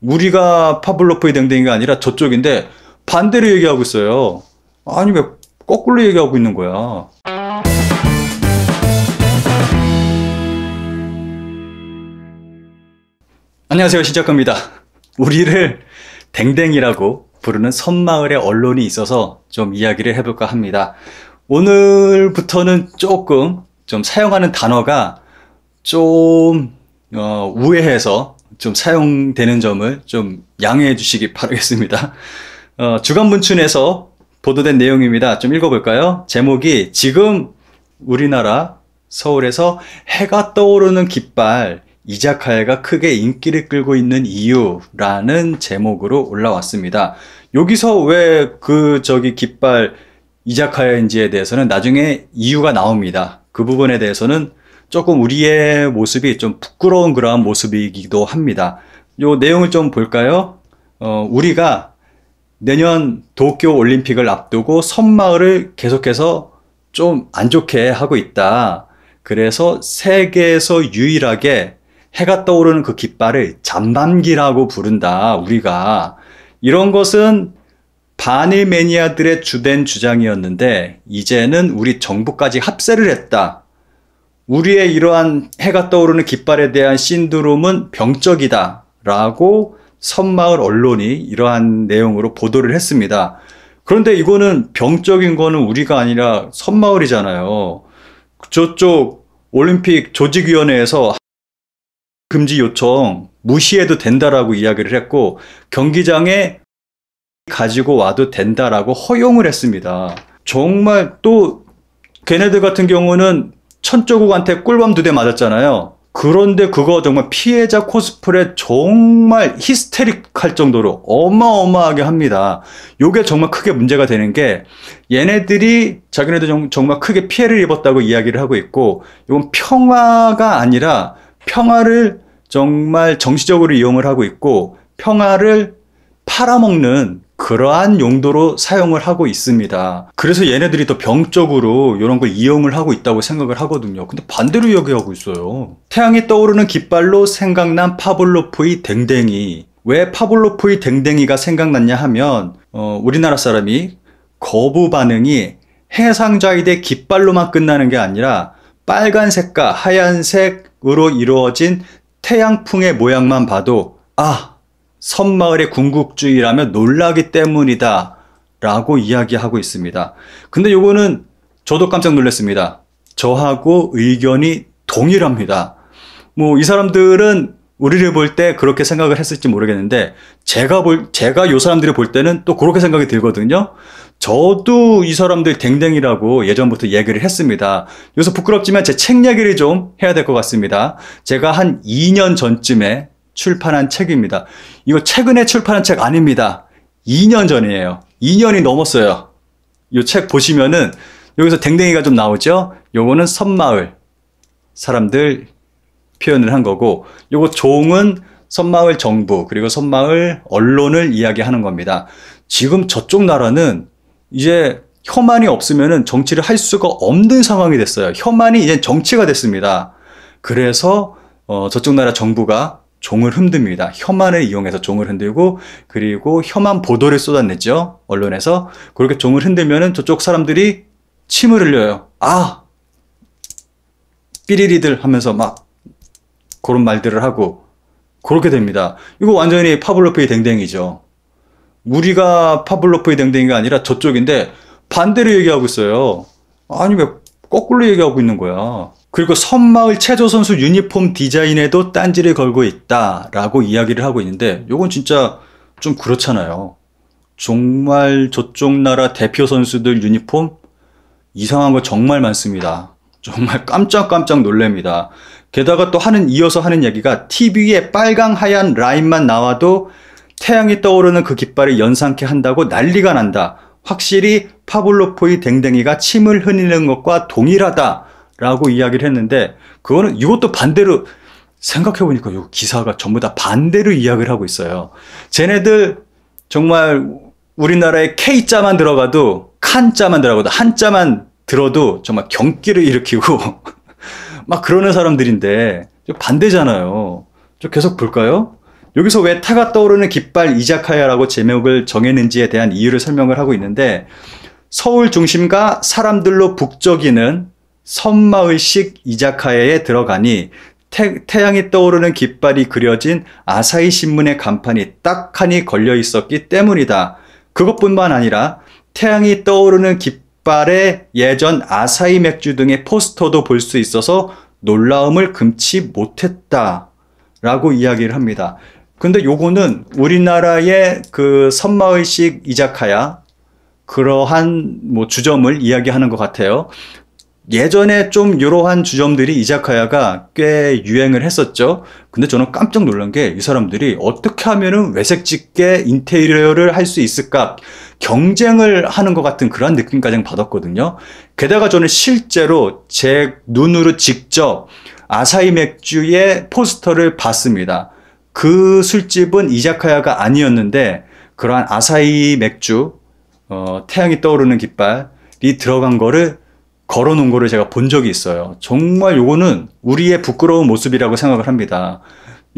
우리가 파블로프의 댕댕이가 아니라 저쪽인데 반대로 얘기하고 있어요. 아니 왜 거꾸로 얘기하고 있는 거야. 안녕하세요, 신작가입니다. 우리를 댕댕이라고 부르는 섬마을의 언론이 있어서 좀 이야기를 해볼까 합니다. 오늘부터는 조금 좀 사용하는 단어가 좀 우회해서 좀 사용되는 점을 좀 양해해 주시기 바라겠습니다. 주간문춘에서 보도된 내용입니다. 좀 읽어볼까요? 제목이 지금 우리나라 서울에서 해가 떠오르는 깃발 이자카야가 크게 인기를 끌고 있는 이유라는 제목으로 올라왔습니다. 여기서 왜 깃발 이자카야인지에 대해서는 나중에 이유가 나옵니다. 그 부분에 대해서는 조금 우리의 모습이 좀 부끄러운 그러한 모습이기도 합니다. 요 내용을 좀 볼까요? 우리가 내년 도쿄 올림픽을 앞두고 섬마을을 계속해서 좀 안 좋게 하고 있다. 그래서 세계에서 유일하게 해가 떠오르는 그 깃발을 잠밤기라고 부른다. 우리가 이런 것은 반일 매니아들의 주된 주장이었는데 이제는 우리 정부까지 합세를 했다. 우리의 이러한 해가 떠오르는 깃발에 대한 신드롬은 병적이다 라고 섬마을 언론이 이러한 내용으로 보도를 했습니다. 그런데 이거는 병적인 거는 우리가 아니라 섬마을이잖아요. 저쪽 올림픽 조직위원회에서 금지 요청 무시해도 된다라고 이야기를 했고 경기장에 가지고 와도 된다라고 허용을 했습니다. 정말 또 걔네들 같은 경우는 천조국한테 꿀밤 2대 맞았잖아요. 그런데 그거 정말 피해자 코스프레 정말 히스테릭할 정도로 어마어마하게 합니다. 요게 정말 크게 문제가 되는 게 얘네들이 자기네들 정말 크게 피해를 입었다고 이야기를 하고 있고 이건 평화가 아니라 평화를 정말 정치적으로 이용을 하고 있고 평화를 팔아먹는 그러한 용도로 사용을 하고 있습니다. 그래서 얘네들이 더 병적으로 이런 걸 이용을 하고 있다고 생각을 하거든요. 근데 반대로 이야기하고 있어요. 태양이 떠오르는 깃발로 생각난 파블로프의 댕댕이. 왜 파블로프의 댕댕이가 생각났냐 하면 우리나라 사람이 거부 반응이 해상자위대 깃발로만 끝나는 게 아니라 빨간색과 하얀색으로 이루어진 태양풍의 모양만 봐도 섬마을의 군국주의라면 놀라기 때문이다 라고 이야기하고 있습니다. 근데 요거는 저도 깜짝 놀랐습니다. 저하고 의견이 동일합니다. 이 사람들은 우리를 볼 때 그렇게 생각을 했을지 모르겠는데 제가 요 사람들이 볼 때는 또 그렇게 생각이 들거든요. 저도 이 사람들 댕댕이라고 예전부터 얘기를 했습니다. 여기서 부끄럽지만 제 책 얘기를 좀 해야 될 것 같습니다. 제가 한 2년 전쯤에 출판한 책입니다. 이거 최근에 출판한 책 아닙니다. 2년 전이에요. 2년이 넘었어요. 이 책 보시면은 여기서 댕댕이가 좀 나오죠? 요거는 섬마을 사람들 표현을 한 거고 요거 종은 섬마을 정부 그리고 섬마을 언론을 이야기하는 겁니다. 지금 저쪽 나라는 이제 혐한이 없으면은 정치를 할 수가 없는 상황이 됐어요. 혐한이 이제 정치가 됐습니다. 그래서 저쪽 나라 정부가 종을 흔듭니다. 혐한을 이용해서 종을 흔들고 그리고 혐한 보도를 쏟아냈죠. 언론에서. 그렇게 종을 흔들면은 저쪽 사람들이 침을 흘려요. 삐리리들 하면서 막 그런 말들을 하고 그렇게 됩니다. 이거 완전히 파블로프의 댕댕이죠. 우리가 파블로프의 댕댕이가 아니라 저쪽인데 반대로 얘기하고 있어요. 아니 왜 거꾸로 얘기하고 있는 거야. 그리고 섬마을 체조 선수 유니폼 디자인에도 딴지를 걸고 있다라고 이야기를 하고 있는데 이건 진짜 좀 그렇잖아요. 정말 저쪽 나라 대표 선수들 유니폼 이상한 거 정말 많습니다. 정말 깜짝깜짝 놀랍니다. 게다가 또 이어서 하는 얘기가 TV에 빨강 하얀 라인만 나와도 태양이 떠오르는 그 깃발을 연상케 한다고 난리가 난다. 확실히 파블로프의 댕댕이가 침을 흘리는 것과 동일하다. 라고 이야기를 했는데 이것도 반대로 생각해보니까 이 기사가 전부 다 반대로 이야기를 하고 있어요. 쟤네들 정말 우리나라의 K자만 들어가도 칸자만 들어가도 한자만 들어도 정말 경기를 일으키고 막 그러는 사람들인데 반대잖아요. 좀 계속 볼까요? 여기서 왜 타가 떠오르는 깃발 이자카야라고 제목을 정했는지에 대한 이유를 설명을 하고 있는데, 서울 중심가 사람들로 북적이는 섬마을식 이자카야에 들어가니 태양이 떠오르는 깃발이 그려진 아사히 신문의 간판이 딱하니 걸려 있었기 때문이다. 그것뿐만 아니라 태양이 떠오르는 깃발에 예전 아사히 맥주 등의 포스터도 볼 수 있어서 놀라움을 금치 못했다 라고 이야기를 합니다. 근데 요거는 우리나라의 그 섬마을식 이자카야 그러한 뭐 주점을 이야기하는 것 같아요. 예전에 좀 이러한 주점들이 이자카야가 꽤 유행을 했었죠. 근데 저는 깜짝 놀란 게 이 사람들이 어떻게 하면은 외색짓게 인테리어를 할 수 있을까 경쟁을 하는 것 같은 그런 느낌까지 받았거든요. 게다가 저는 실제로 제 눈으로 직접 아사히 맥주의 포스터를 봤습니다. 그 술집은 이자카야가 아니었는데 그러한 아사히 맥주 태양이 떠오르는 깃발이 들어간 거를 걸어놓은 거를 제가 본 적이 있어요. 정말 요거는 우리의 부끄러운 모습이라고 생각을 합니다.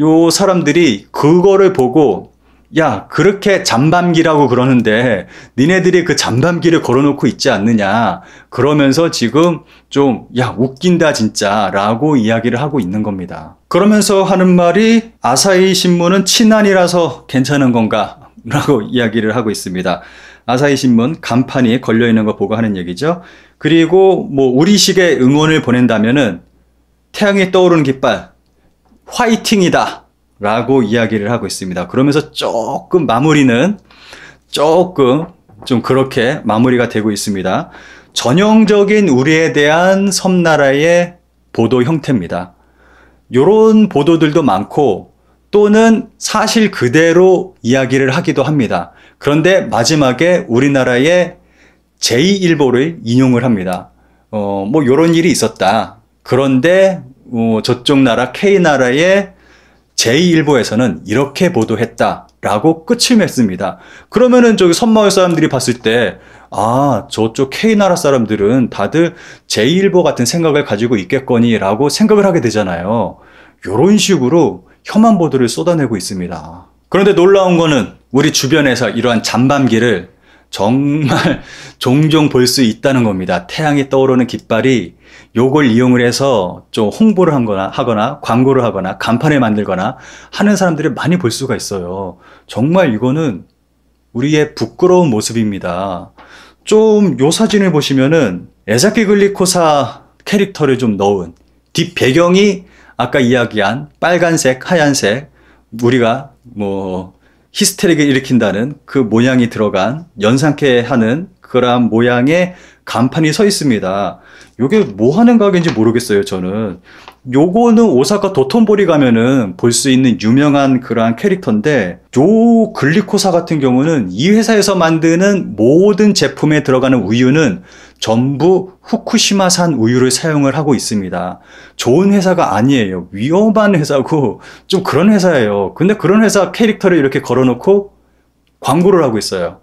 요 사람들이 그거를 보고 야, 그렇게 잠밤기라고 그러는데 니네들이 그 잠밤기를 걸어놓고 있지 않느냐 그러면서 지금 좀 야, 웃긴다 진짜 라고 이야기를 하고 있는 겁니다. 그러면서 하는 말이 아사히 신문은 친한이라서 괜찮은 건가 라고 이야기를 하고 있습니다. 아사히 신문 간판이 걸려있는 거 보고 하는 얘기죠. 그리고 뭐 우리식의 응원을 보낸다면은 태양이 떠오르는 깃발 화이팅이다 라고 이야기를 하고 있습니다. 그러면서 조금 마무리는 조금 좀 그렇게 마무리가 되고 있습니다. 전형적인 우리에 대한 섬나라의 보도 형태입니다. 요런 보도들도 많고 또는 사실 그대로 이야기를 하기도 합니다. 그런데 마지막에 우리나라의 제2일보를 인용을 합니다. 뭐 요런 일이 있었다. 그런데 저쪽 나라 K나라의 제2일보에서는 이렇게 보도했다 라고 끝을 맺습니다. 그러면은 저기 섬마을 사람들이 봤을 때 아, 저쪽 K나라 사람들은 다들 제2일보 같은 생각을 가지고 있겠거니 라고 생각을 하게 되잖아요. 요런 식으로 혐한 보도를 쏟아내고 있습니다. 그런데 놀라운 거는 우리 주변에서 이러한 잠밤기를 정말 종종 볼 수 있다는 겁니다. 태양이 떠오르는 깃발이 요걸 이용을 해서 좀 홍보를 하거나 광고를 하거나 간판을 만들거나 하는 사람들을 많이 볼 수가 있어요. 정말 이거는 우리의 부끄러운 모습입니다. 좀 요 사진을 보시면은 에사키 글리코사 캐릭터를 좀 넣은 뒷 배경이 아까 이야기한 빨간색, 하얀색 우리가 뭐 히스테릭을 일으킨다는 그 모양이 들어간 연상케 하는 그런 모양의 간판이 서 있습니다. 요게 뭐 하는 가게인지 모르겠어요, 저는. 요거는 오사카 도톤보리 가면은 볼 수 있는 유명한 그러한 캐릭터인데, 요 글리코사 같은 경우는 이 회사에서 만드는 모든 제품에 들어가는 우유는 전부 후쿠시마산 우유를 사용을 하고 있습니다. 좋은 회사가 아니에요. 위험한 회사고 좀 그런 회사예요. 근데 그런 회사 캐릭터를 이렇게 걸어놓고 광고를 하고 있어요.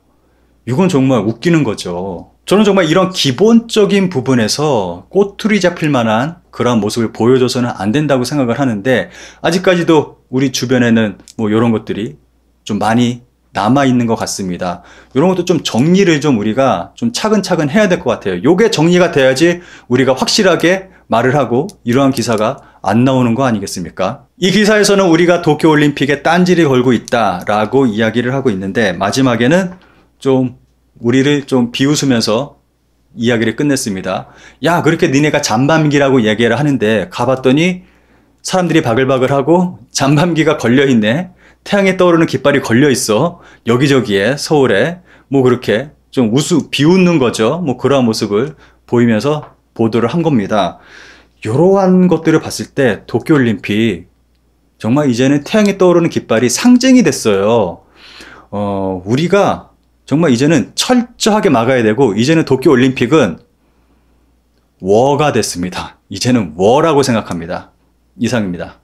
이건 정말 웃기는 거죠. 저는 정말 이런 기본적인 부분에서 꼬투리 잡힐 만한 그런 모습을 보여줘서는 안 된다고 생각을 하는데, 아직까지도 우리 주변에는 뭐 이런 것들이 좀 많이 남아있는 것 같습니다. 이런 것도 좀 정리를 좀 우리가 좀 차근차근 해야 될 것 같아요. 요게 정리가 돼야지 우리가 확실하게 말을 하고 이러한 기사가 안 나오는 거 아니겠습니까? 이 기사에서는 우리가 도쿄올림픽에 딴지를 걸고 있다라고 이야기를 하고 있는데, 마지막에는 좀 우리를 좀 비웃으면서 이야기를 끝냈습니다. 야, 그렇게 니네가 잠밤기라고 얘기를 하는데 가봤더니 사람들이 바글바글하고 잠밤기가 걸려있네. 태양에 떠오르는 깃발이 걸려있어. 여기저기에 서울에 뭐 그렇게 좀 비웃는 거죠. 뭐 그러한 모습을 보이면서 보도를 한 겁니다. 이러한 것들을 봤을 때 도쿄올림픽 정말 이제는 태양에 떠오르는 깃발이 상징이 됐어요. 우리가 정말 이제는 철저하게 막아야 되고, 이제는 도쿄올림픽은 워가 됐습니다. 이제는 워라고 생각합니다. 이상입니다.